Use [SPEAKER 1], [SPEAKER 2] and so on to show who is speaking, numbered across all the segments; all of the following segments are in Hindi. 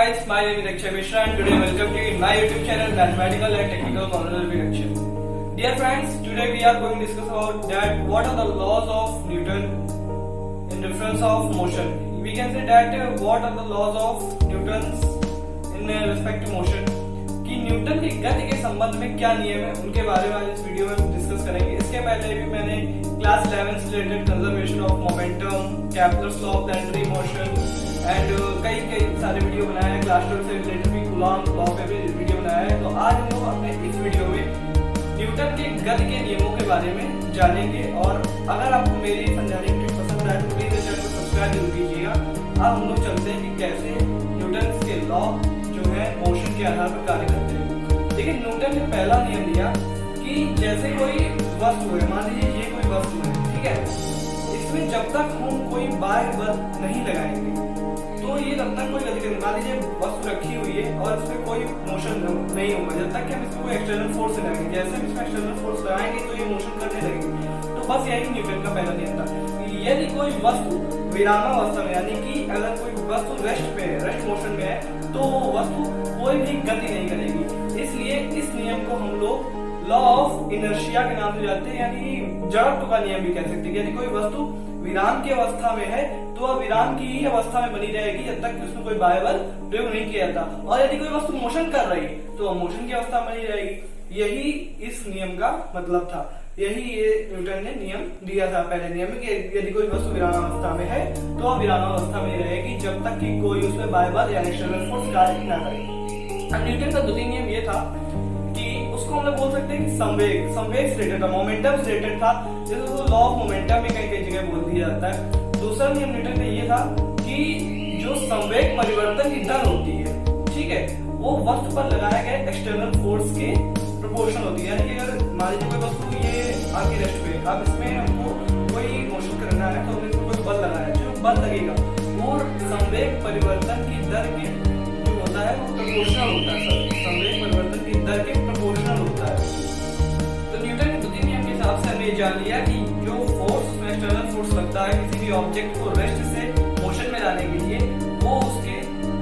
[SPEAKER 1] guys, my name is Akshay Mishra and today welcome to you in my YouTube channel Mathematical and Technical Corner with Akshay. Dear friends, today we are going to discuss about that what are the laws of Newton in difference of motion. We can say that what are the laws of Newton's in respect to motion. कि न्यूटन की गति के संबंध में क्या नियम है उनके बारे में आज इस वीडियो में डिस्कस करेंगे। इसके पहले भी मैंने क्लास 11 से related conservation of momentum, Kepler's law of planetary motion and कई सारे वीडियो बनाए हैं। क्लास 12 से रिलेटेड भी कूलॉम लॉ पे भी वीडियो बनाया है। तो आज हम लोग अपने इस वीडियो में न्यूटन के गति के नियमों के बारे में जानेंगे। और अगर आपको मेरी समझाने की टिप पसंद आए तो प्लीज इस चैनल को सब्सक्राइब जरूर कीजिएगा। अब हम लोग चलते हैं कि कैसे न्यूटन के लॉ जो है मोशन के आधार पर कार्य करते हैं। देखिए, न्यूटन ने पहला नियम दिया कि जैसे कोई वस्तु है, मान लीजिए ये कोई वस्तु है, ठीक है, इसमें जब तक हम कोई बाह्य बल नहीं लगाएंगे तो ये तब तक कोई गति करेगा। मान लीजिए वस्तु रखी हुई है और इसमें कोई मोशन नहीं होगा जब तक कि हम इसमें कोई एक्सटर्नल फोर्स लगाएंगे। जैसे हम इसमें एक्सटर्नल फोर्स लगाएंगे तो ये मोशन करने लगेगी। तो बस यही न्यूटन का पहला नियम था। यदि कोई वस्तु विरामावस्था में, यानी कि अगर कोई वस्तु रेस्ट पे है, रेस्ट मोशन में है, तो वस्तु कोई भी गति नहीं करेगी। इसलिए इस नियम को हम लोग लॉ ऑफ इनर्शिया के नाम से जानते हैं, यानी जड़त्व का नियम भी कह सकते हैं। यदि कोई वस्तु विराम की अवस्था में है तो वह विराम की ही अवस्था में बनी रहेगी जब तक कि उसमें कोई बाह्य बल प्रयोग नहीं किया जाता। और यदि कोई वस्तु मोशन कर रही तो वह मोशन की अवस्था में बनी रहेगी। यही इस नियम का मतलब था। यही ये न्यूटन ने नियम दिया था पहले नियम में कि यदि कोई वस्तु विरामावस्था में है तो वह विरामावस्था में रहेगी जब तक कि कोई उसमें बाह्य बल या एक्सटर्नल फोर्स कार्य न करे। न्यूटन का द्वितीय नियम ये था कि उसको हम लोग बोल सकते हैं कि संवेग से रिलेटेड था, मोमेंटम से रिलेटेड था। जैसे उसको लॉ ऑफ मोमेंटम में कई जगह बोल दिया जाता है। दूसरा नियम न्यूटन का ये था कि जो संवेग परिवर्तन की दर होती है, ठीक है, वो वस्तु पर लगाए गए एक्सटर्नल फोर्स के प्रोपोर्शनल होती है। यानी कि अगर मान लीजिए कोई वस्तु ये आगे रेस्ट पे, अब इसमें हमको कोई मोशन करना है तो हमने इसमें कोई बल लगाया, जो बल लगेगा वो संवेग परिवर्तन की दर के जो होता है वो प्रोपोर्शनल होता है। संवेग परिवर्तन की दर के प्रोपोर्शनल होता है। तो न्यूटन के द्वितीय नियम के हिसाब से हमने जान लिया कि जो फोर्स उसमें एक्सटर्नल फोर्स लगता है किसी भी ऑब्जेक्ट को रेस्ट से मोशन में लाने के लिए, वो उसके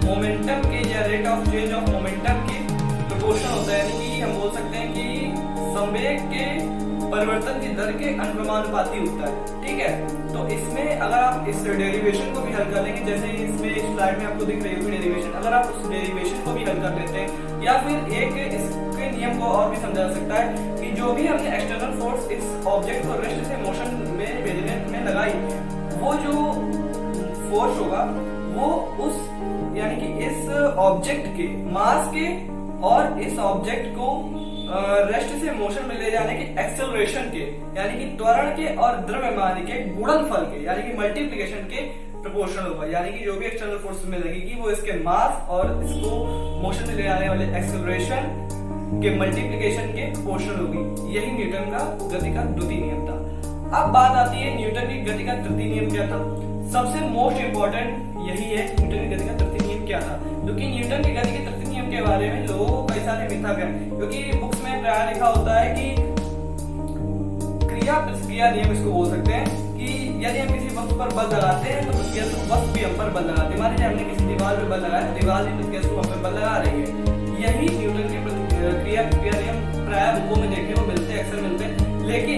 [SPEAKER 1] मोमेंटम के या rate of change of momentum के प्रोपोर्शनल होता है। यानी कि हम बोल सकते हैं कि संवेग के परिवर्तन की दर के अनुपाती होता है, ठीक है। तो इसमें अगर आप इस डेरिवेशन को भी हल कर लेंगे, जैसे इसमें इस स्लाइड में आपको दिख रही होगी डेरिवेशन, अगर आप उस डेरिवेशन को भी हल कर लेते हैं या फिर एक इसके नियम को और भी समझा सकता है कि जो भी हमने एक्सटर्नल फोर्स इस ऑब्जेक्ट को रेस्ट से मोशन में भेजने में लगाई, वो जो फोर्स होगा वो उस यानी कि इस ऑब्जेक्ट के मास के और इस ऑब्जेक्ट को रेस्ट से मोशन में ले जाने के एक्सेलरेशन के, यानी कि त्वरण के और द्रव्यमान के गुणनफल के, यानी कि मल्टीप्लिकेशन के प्रोपोर्शनल होगा। यानी कि जो भी एक्सटर्नल फोर्स में लगेगी वो इसके मास और इसको मोशन में ले जाने वाले एक्सेलरेशन के मल्टीप्लिकेशन के प्रोपोर्शनल होगी। यही न्यूटन का गति का द्वितीय नियम था। अब बात आती है न्यूटन की गति का तृतीय नियम क्या था। सबसे मोस्ट इंपॉर्टेंट यही है कि न्यूटन की गति का तृतीय नियम क्या था, क्योंकि न्यूटन की गति के तृतीय नियम के बारे में लोगों को कई सारे मिथक है। क्योंकि बुक्स में प्राय लिखा होता है कि क्रिया प्रतिक्रिया नियम इसको बोल सकते हैं कि यदि हम किसी वस्तु पर बल लगाते हैं तो प्रतिक्रिया स्वरूप वस्तु भी हम पर बल लगाते हैं। मान लीजिए हमने किसी दीवार पर बल लगाया, दीवार भी प्रतिक्रिया स्वरूप हम पर बल लगा रही है। यही न्यूटन के क्रिया प्रतिक्रिया नियम प्राय बुकों में देखने को मिलते हैं, अक्सर मिलते हैं, लेकिन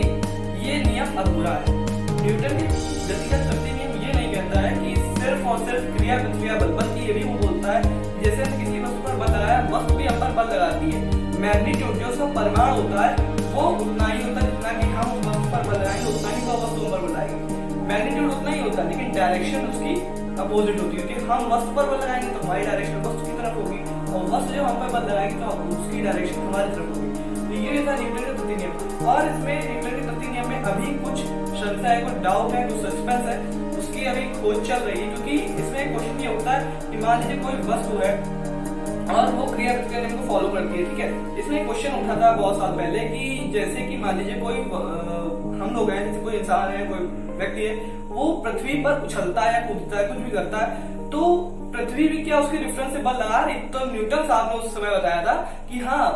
[SPEAKER 1] ये नियम अधूरा है। न्यूटन की गति का तृतीय नियम ये नहीं कहता है कि सिर्फ और सिर्फ क्रिया प्रतिक्रिया बल, बल्कि ये भी वो बोलता है जैसे हम किसी वस्तु पर बल लगाया, वस्तु भी हम पर बल लगाती है। मैग्नीट्यूड जो उसका परिमाण होता है वो उतना ही होता है जितना कि हम उस वस्तु पर बल लगाएंगे उतना ही वो वस्तु पर बल लगाएगी। मैग्नीट्यूड उतना ही होता है लेकिन डायरेक्शन उसकी अपोजिट होती है कि हम वस्तु पर बल लगाएंगे तो हमारी डायरेक्शन वस्तु की तरफ होगी और वस्तु जब हम पर बल लगाएगी तो उसकी डायरेक्शन हमारी तरफ होगी। तो ये था न्यूटन का तृतीय नियम। और इसमें न्यूटन के तृतीय नियम में अभी कुछ शंका है, कुछ डाउट है, कुछ सस्पेंस है, उसकी अभी खोज चल रही है। क्योंकि इसमें क्वेश्चन ये होता है कि मान लीजिए कोई वस्तु है और वो क्रिया प्रतिक्रिया नियम को फॉलो करती है, ठीक है। इसमें क्वेश्चन उठा था बहुत साल पहले कि जैसे कि मान लीजिए कोई हम हम लोग हैं, जैसे कोई इंसान है, कोई व्यक्ति है, वो पृथ्वी पर उछलता है या कूदता है, कुछ भी करता है, तो पृथ्वी भी क्या उसके रेफरेंस से बल लगा रही। तो न्यूटन साहब ने उस समय बताया था कि हाँ,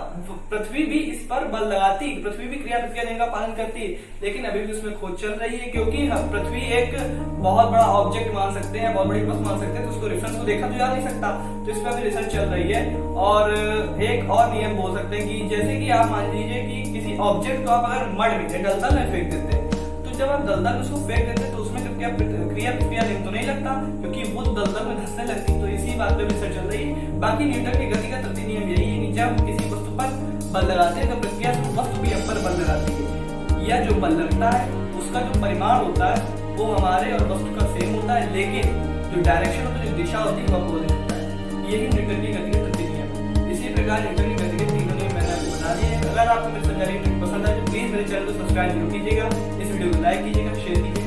[SPEAKER 1] पृथ्वी भी इस पर बल लगाती, पृथ्वी भी क्रिया प्रतिक्रिया नियम का पालन करती, लेकिन अभी भी उसमें खोज चल रही है, क्योंकि पृथ्वी एक बहुत बड़ा ऑब्जेक्ट मान सकते हैं, बहुत बड़ी वस्तु मान सकते हैं, तो उसको रेफरेंस को देखा तो जा नहीं सकता, तो इस पर अभी रिसर्च चल रही है। और एक और नियम बोल सकते हैं कि जैसे कि आप मान लीजिए कि किसी ऑब्जेक्ट को आप अगर मड में, दलदल में फेंक देते हैं, तो जब आप दलदल में उसको फेंक देते हैं तो उसमें क्रिया प्रतिक्रिया नियम तो नहीं लगता, क्योंकि वो दलदल में धंसने लगती। तो इसी बात पे रिसर्च चल रही है। बाकी न्यूटन की गति का तृतीय नियम यही है कि जब किसी वस्तु पर बल लगाते हैं तो प्रक्रिया से वस्तु भी हम पर बल लगाती है। यह जो बल लगता है उसका जो परिमाण होता है वो हमारे और वस्तु का सेम होता है, लेकिन जो डायरेक्शन होता है, जो दिशा होती है, वो अपोजिट होता है। यही न्यूटन की गति का तृतीय नियम। इसी प्रकार न्यूटन की गति के तीनों नियम मैंने आपको बता दिए हैं। अगर आपको मेरी समझाने पसंद आए तो प्लीज मेरे चैनल को सब्सक्राइब जरूर कीजिएगा, इस वीडियो को लाइक कीजिएगा, शेयर कीजिएगा।